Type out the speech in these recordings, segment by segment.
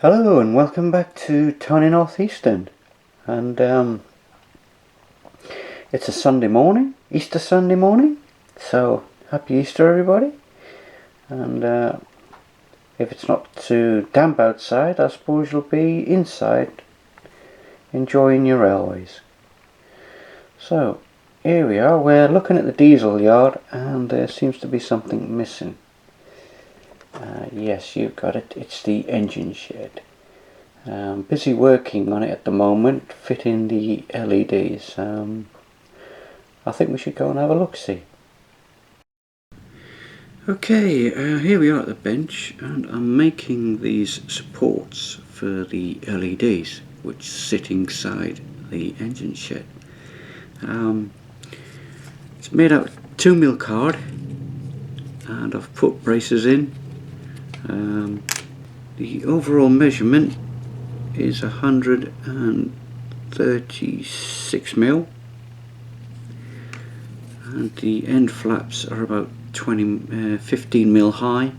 Hello and welcome back to Tony Northeastern, and it's a Sunday morning, Easter Sunday morning, so happy Easter everybody. And if it's not too damp outside, I suppose you'll be inside enjoying your railways. So here we are, we're looking at the diesel yard and there seems to be something missing. Yes, you've got it, it's the engine shed. Busy working on it at the moment, fitting the LEDs. I think we should go and have a look-see. Okay, here we are at the bench and I'm making these supports for the LEDs which sit inside the engine shed. It's made out of 2mm card and I've put braces in. The overall measurement is 136mm and the end flaps are about 15mm high.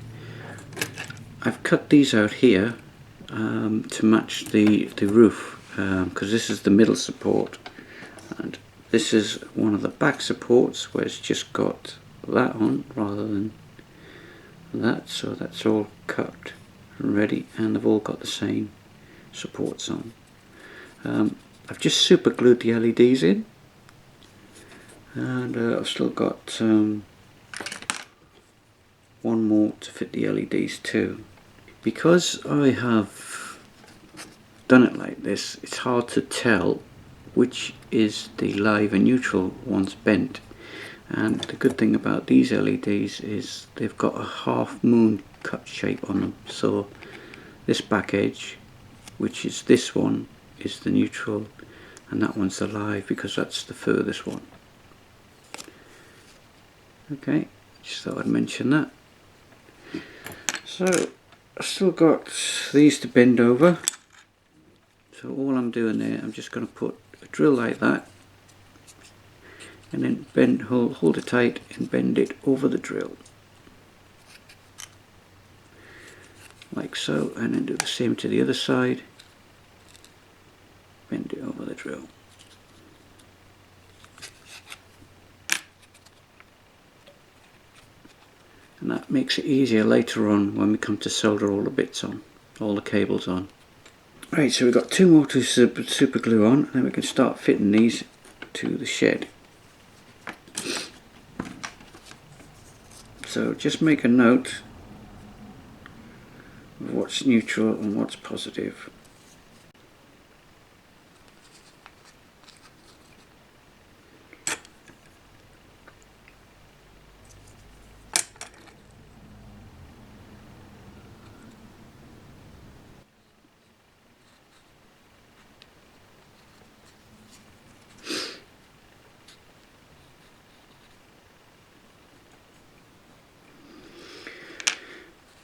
I've cut these out here to match the roof because this is the middle support and this is one of the back supports where it's just got that on rather than that, so that's all cut and ready and they've all got the same supports on. I've just super glued the LEDs in and I've still got one more to fit the LEDs too. Because I have done it like this, it's hard to tell which is the live and neutral ones bent, and the good thing about these LEDs is they've got a half moon cut shape on them, so this back edge, which is this one, is the neutral and that one's the live because that's the furthest one. Okay, just thought I'd mention that. So I've still got these to bend over, so all I'm doing there, I'm just going to put a drill like that and then bend, hold it tight and bend it over the drill like so, and then do the same to the other side, bend it over the drill. And that makes it easier later on when we come to solder all the bits on, all the cables on. Right, so we've got two more to super glue on, and then we can start fitting these to the shed. So just make a note of what's neutral and what's positive.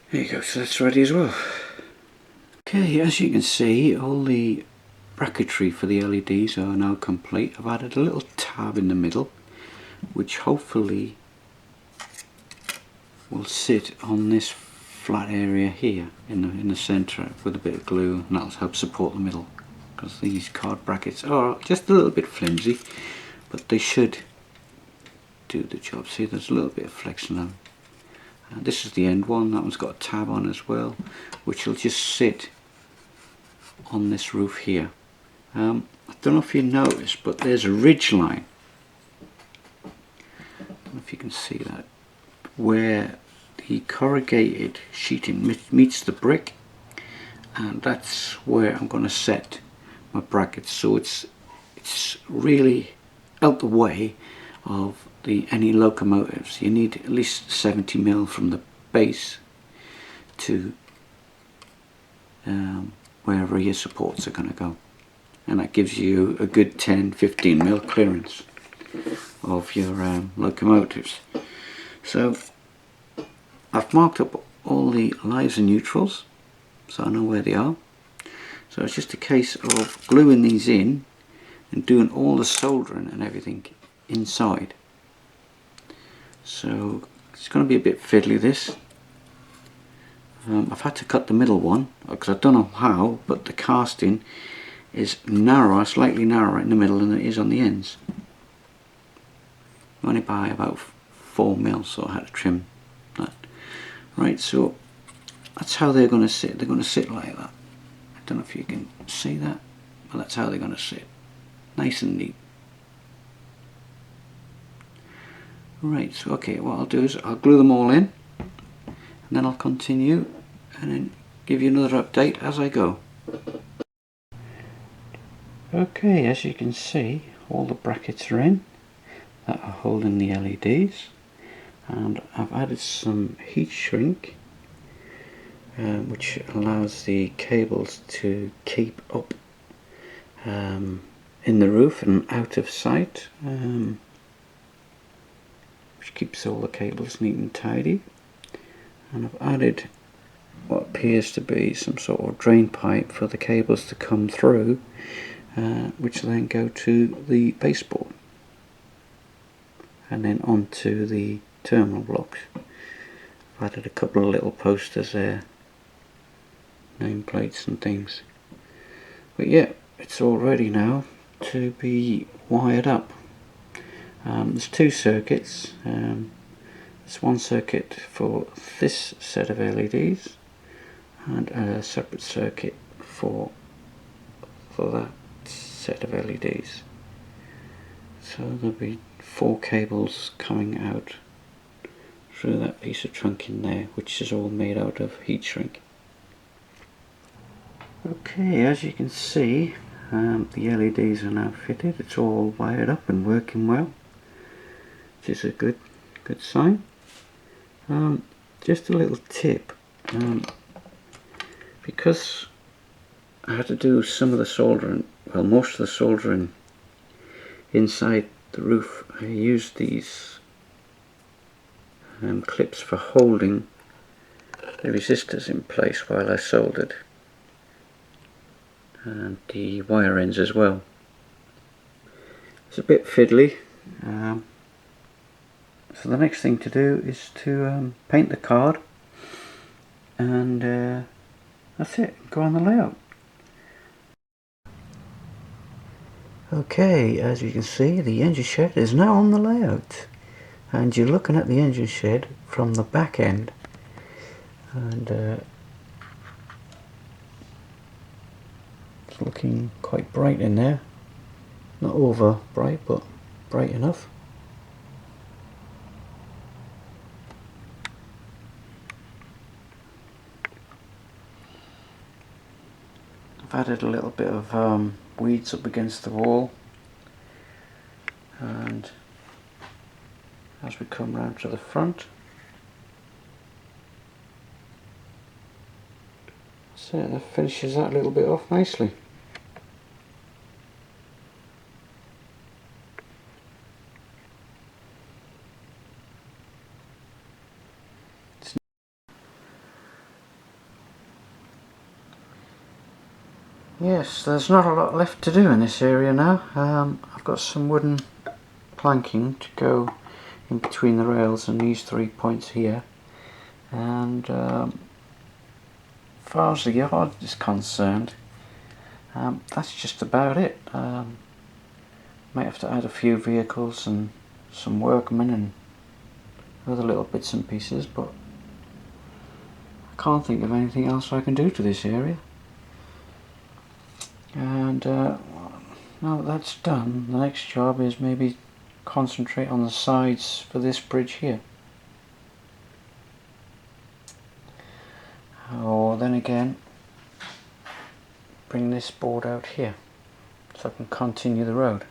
There you go, so that's ready as well. Okay, as you can see, all the bracketry for the LEDs are now complete. I've added a little tab in the middle, which hopefully will sit on this flat area here in the centre with a bit of glue, and that'll help support the middle, because these card brackets are just a little bit flimsy, but they should do the job. See, there's a little bit of flex now. This is the end one, that one's got a tab on as well, which will just sit on this roof here. I don't know if you noticed, but there's a ridge line, I don't know if you can see that, where the corrugated sheeting meets the brick, and that's where I'm going to set my brackets, so it's really out the way of any locomotives. You need at least 70mm from the base to wherever your supports are going to go, and that gives you a good 10-15mm clearance of your locomotives. So I've marked up all the lives and neutrals, so I know where they are. So it's just a case of gluing these in and doing all the soldering and everything inside. So it's going to be a bit fiddly, this. I've had to cut the middle one because I don't know how, but the casting is narrower, slightly narrower in the middle than it is on the ends. Only by about 4mm, so I had to trim that. Right, so that's how they're going to sit. They're going to sit like that. I don't know if you can see that, but that's how they're going to sit. Nice and neat. Right, so okay, what I'll do is I'll glue them all in, and then I'll continue and then give you another update as I go. Okay, as you can see, all the brackets are in that are holding the LEDs, and I've added some heat shrink which allows the cables to keep up in the roof and out of sight, which keeps all the cables neat and tidy. And I've added what appears to be some sort of drain pipe for the cables to come through, which then go to the baseboard and then onto the terminal blocks. I've added a couple of little posters there, nameplates and things. But yeah, it's all ready now to be wired up. There's two circuits. There's one circuit for this set of LEDs and a separate circuit for that set of LEDs. So there'll be 4 cables coming out through that piece of trunking there, which is all made out of heat shrink. Okay, as you can see, the LEDs are now fitted. It's all wired up and working well, which is a good sign. Just a little tip, because I had to do some of the soldering, well, most of the soldering inside the roof, I used these clips for holding the resistors in place while I soldered, and the wire ends as well. It's a bit fiddly, so the next thing to do is to paint the card, and that's it, go on the layout. Okay, as you can see, the engine shed is now on the layout, and you're looking at the engine shed from the back end, and it's looking quite bright in there. Not over bright, but bright enough. I've added a little bit of weeds up against the wall, and as we come round to the front, so that finishes that little bit off nicely. Yes, there's not a lot left to do in this area now. I've got some wooden planking to go in between the rails and these 3 points here, and as far as the yard is concerned, that's just about it. Might have to add a few vehicles and some workmen and other little bits and pieces, but I can't think of anything else I can do to this area. And now that that's done, the next job is maybe concentrate on the sides for this bridge here. Or then again, bring this board out here so I can continue the road.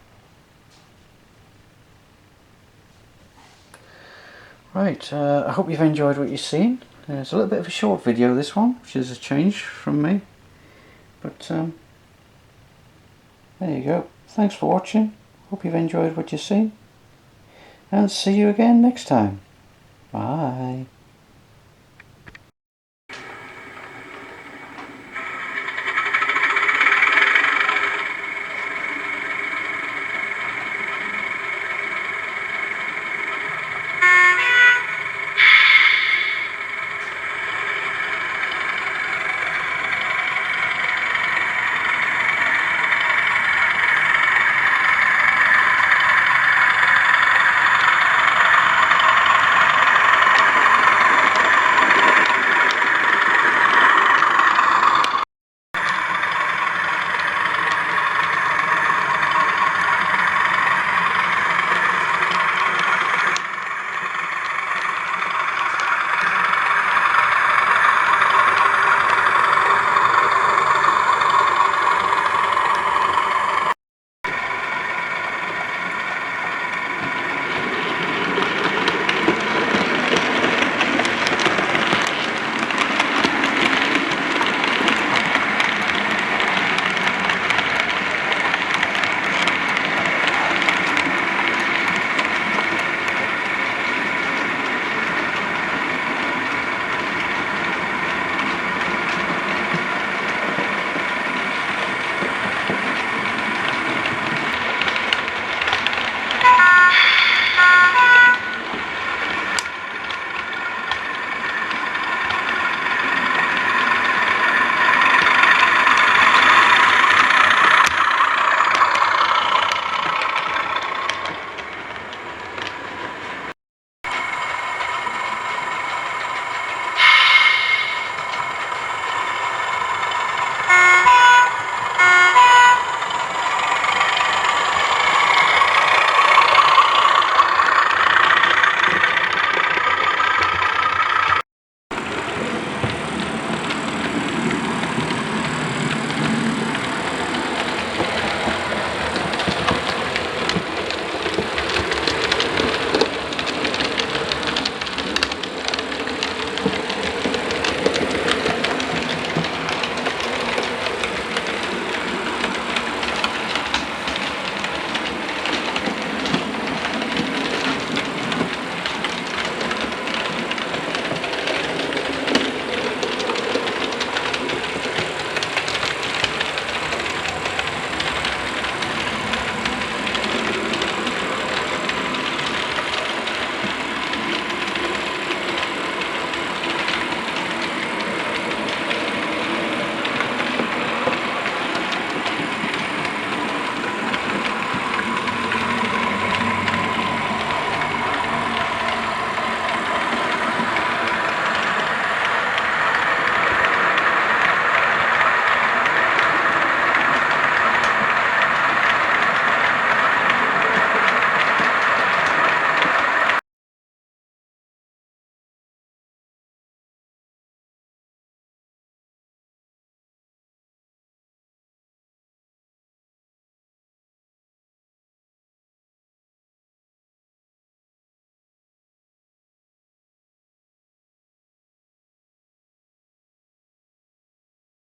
Right, I hope you've enjoyed what you've seen. It's a little bit of a short video, this one, which is a change from me, but there you go. Thanks for watching. Hope you've enjoyed what you've seen, and see you again next time. Bye.